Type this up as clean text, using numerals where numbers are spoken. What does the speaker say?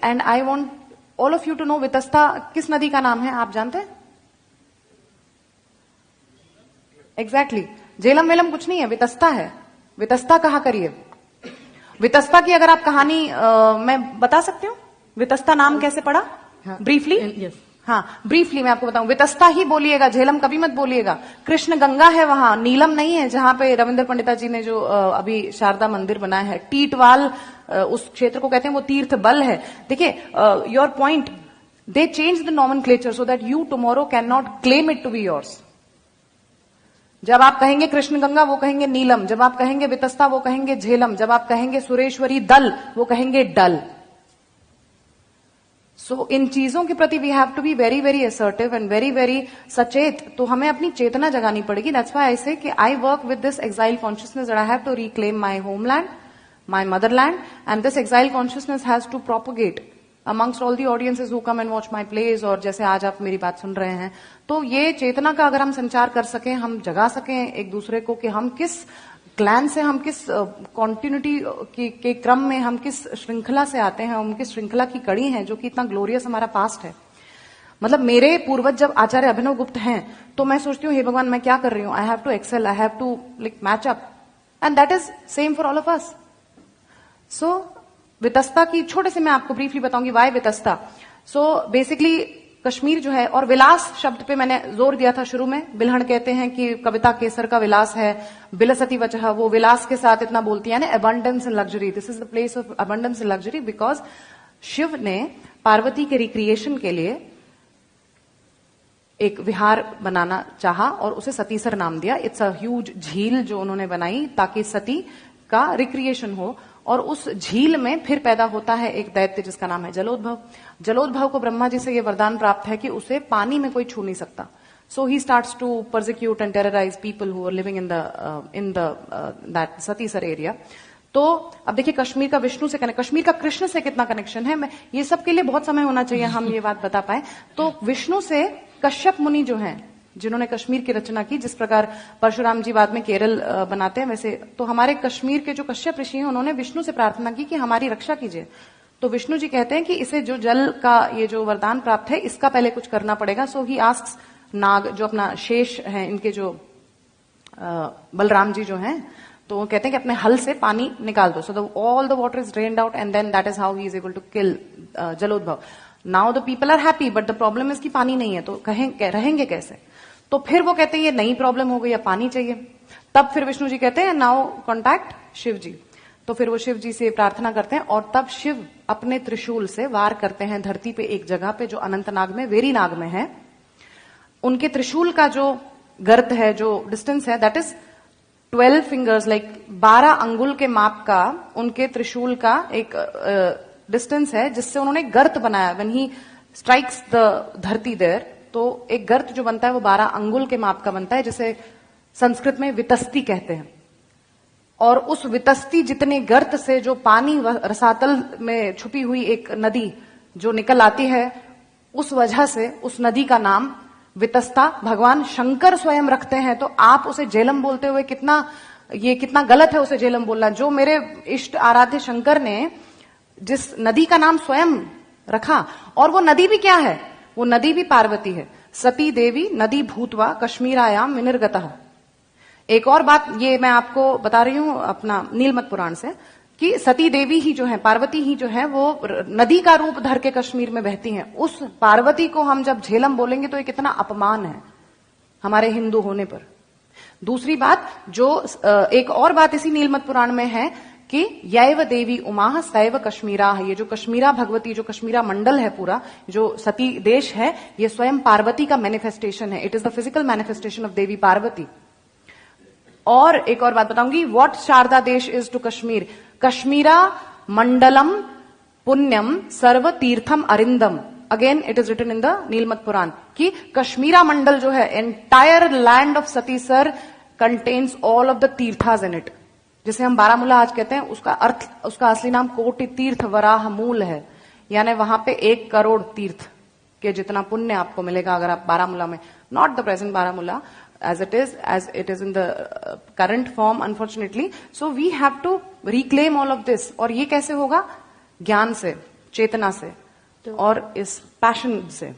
And I want all of you to know Vitasta किस नदी का नाम है, आप जानते हैं? एग्जैक्टली झेलम वेलम कुछ नहीं है, वितस्ता है। वितस्ता कहा करिए। वितस्ता की अगर आप कहानी मैं बता सकती हूँ, वितस्ता नाम कैसे पड़ा ब्रीफली? हाँ, ब्रीफली मैं आपको बताऊं। वितस्ता ही बोलिएगा, झेलम कभी मत बोलिएगा। कृष्ण गंगा है वहां, नीलम नहीं है, जहां पे रविंद्र पंडिता जी ने जो अभी शारदा मंदिर बनाया है। टीटवाल उस क्षेत्र को कहते हैं, वो तीर्थ बल है। देखिए, your point, they change the nomenclature so that you tomorrow can not claim it to be yours. जब आप कहेंगे कृष्ण गंगा, वो कहेंगे नीलम। जब आप कहेंगे वितस्ता, वो कहेंगे झेलम। जब आप कहेंगे सुरेश्वरी दल, वो कहेंगे डल। सो इन चीजों के प्रति we have to be very very assertive and very very सचेत। तो हमें अपनी चेतना जगानी पड़ेगी। That's why I say that I work with this exile consciousness that I have to reclaim my homeland, my motherland, and this exile consciousness has to propagate amongst all the audiences who come and watch my plays, और जैसे आज आप मेरी बात सुन रहे हैं। तो ये चेतना का अगर हम संचार कर सकें, हम जगा सकें एक दूसरे को कि हम किस क्लैन से, हम किस कॉन्टिन्यूटी के क्रम में, हम किस श्रृंखला से आते हैं, हम किस श्रृंखला की कड़ी हैं जो कि इतना ग्लोरियस हमारा पास्ट है। मतलब मेरे पूर्वज जब आचार्य अभिनव गुप्त हैं, तो मैं सोचती हूँ हे भगवान मैं क्या कर रही हूँ, I have to excel, I have to like match up, and that is same for all of us. So Vitasta की छोटे से मैं आपको ब्रीफली बताऊंगी why Vitasta. So basically Kashmir जो है, और विलास शब्द पे मैंने जोर दिया था शुरू में। बिल्हण कहते हैं कि कविता केसर का विलास है, बिलसती वचह, वो विलास के साथ इतना बोलती है ना, abundance and luxury. This is the place of abundance and luxury because Shiv ने पार्वती के रिक्रिएशन के लिए एक विहार बनाना चाहा और उसे सतीसर नाम दिया। इट्स अ ह्यूज झील जो उन्होंने बनाई ताकि सती का रिक्रिएशन हो, और उस झील में फिर पैदा होता है एक दैत्य जिसका नाम है जलोद्भव। जलोद्भव को ब्रह्मा जी से यह वरदान प्राप्त है कि उसे पानी में कोई छू नहीं सकता। So he starts to persecute and terrorise people who are living in the that Satisar area. तो अब देखिए कश्मीर का विष्णु से कश्मीर का कृष्ण से कितना कनेक्शन है। मैं ये सब के लिए बहुत समय होना चाहिए हम ये बात बता पाए। तो विष्णु से कश्यप मुनि जो हैं, जिन्होंने कश्मीर की रचना की, जिस प्रकार परशुराम जी बाद में केरल बनाते हैं, वैसे तो हमारे कश्मीर के जो कश्यप ऋषि हैं उन्होंने विष्णु से प्रार्थना की कि हमारी रक्षा कीजिए। तो विष्णु जी कहते हैं कि इसे जो जल का ये जो वरदान प्राप्त है, इसका पहले कुछ करना पड़ेगा। सो ही आस्क्स नाग, जो अपना शेष है, इनके जो बलराम जी जो हैं, तो वो कहते हैं कि अपने हल से पानी निकाल दो। So all the water is drained out and then that is how he is able to kill Jalodbhav. Now the people are happy, but the problem is कि पानी नहीं है, तो रहेंगे कैसे? तो फिर वो कहते हैं ये नई प्रॉब्लम हो गई, अब पानी चाहिए। तब फिर विष्णु जी कहते हैं नाउ कॉन्टैक्ट शिव जी। तो फिर वो शिव जी से प्रार्थना करते हैं, और तब शिव अपने त्रिशूल से वार करते हैं धरती पे एक जगह पे जो अनंतनाग में, वेरीनाग में है। उनके त्रिशूल का जो गर्त है, जो डिस्टेंस है, दैट इज 12 फिंगर्स, लाइक 12 अंगुल के माप का उनके त्रिशूल का एक डिस्टेंस है, जिससे उन्होंने गर्त बनाया। व्हेन ही स्ट्राइक्स द धरती देयर, तो एक गर्त जो बनता है वो 12 अंगुल के माप का बनता है, जिसे संस्कृत में वितस्ती कहते हैं। और उस वितस्ती जितने गर्त से जो पानी रसातल में छुपी हुई एक नदी जो निकल आती है, उस वजह से उस नदी का नाम वितस्ता भगवान शंकर स्वयं रखते हैं। तो आप उसे झेलम बोलते हुए कितना गलत है उसे झेलम बोलना। जो मेरे इष्ट आराध्य शंकर ने जिस नदी का नाम स्वयं रखा, और वो नदी भी क्या है, वो नदी भी पार्वती है। सती देवी नदी भूतवा कश्मीरायाम विनिर्गतः। एक और बात ये मैं आपको बता रही हूं अपना नीलमत पुराण से, कि सती देवी ही जो है, पार्वती ही जो है, वो नदी का रूप धर के कश्मीर में बहती हैं। उस पार्वती को हम जब झेलम बोलेंगे तो ये कितना अपमान है हमारे हिंदू होने पर। दूसरी बात, जो एक और बात इसी नीलमत पुराण में है कि यैव देवी उमा सैव कश्मीरा, ये जो कश्मीरा भगवती, जो कश्मीरा मंडल है पूरा, जो सती देश है, ये स्वयं पार्वती का मैनिफेस्टेशन है। It is the physical manifestation of Devi Parvati. और एक और बात बताऊंगी, what Sharada Desh is to Kashmir, Kashmira मंडलम पुण्यम सर्व तीर्थम अरिंदम। Again it is written in the Nilamata Purana कि कश्मीरा मंडल जो है, entire land of Satisar contains all of the tirthas in it. जिसे हम बारामूला आज कहते हैं, उसका अर्थ, उसका असली नाम कोटि तीर्थ वराह मूल है। यानी वहां पे 1 करोड़ तीर्थ के जितना पुण्य आपको मिलेगा अगर आप बारामूला में, not the present Baramulla as it is in the current form unfortunately. So we have to reclaim all of this. और ये कैसे होगा? ज्ञान से, चेतना से और इस पैशन से।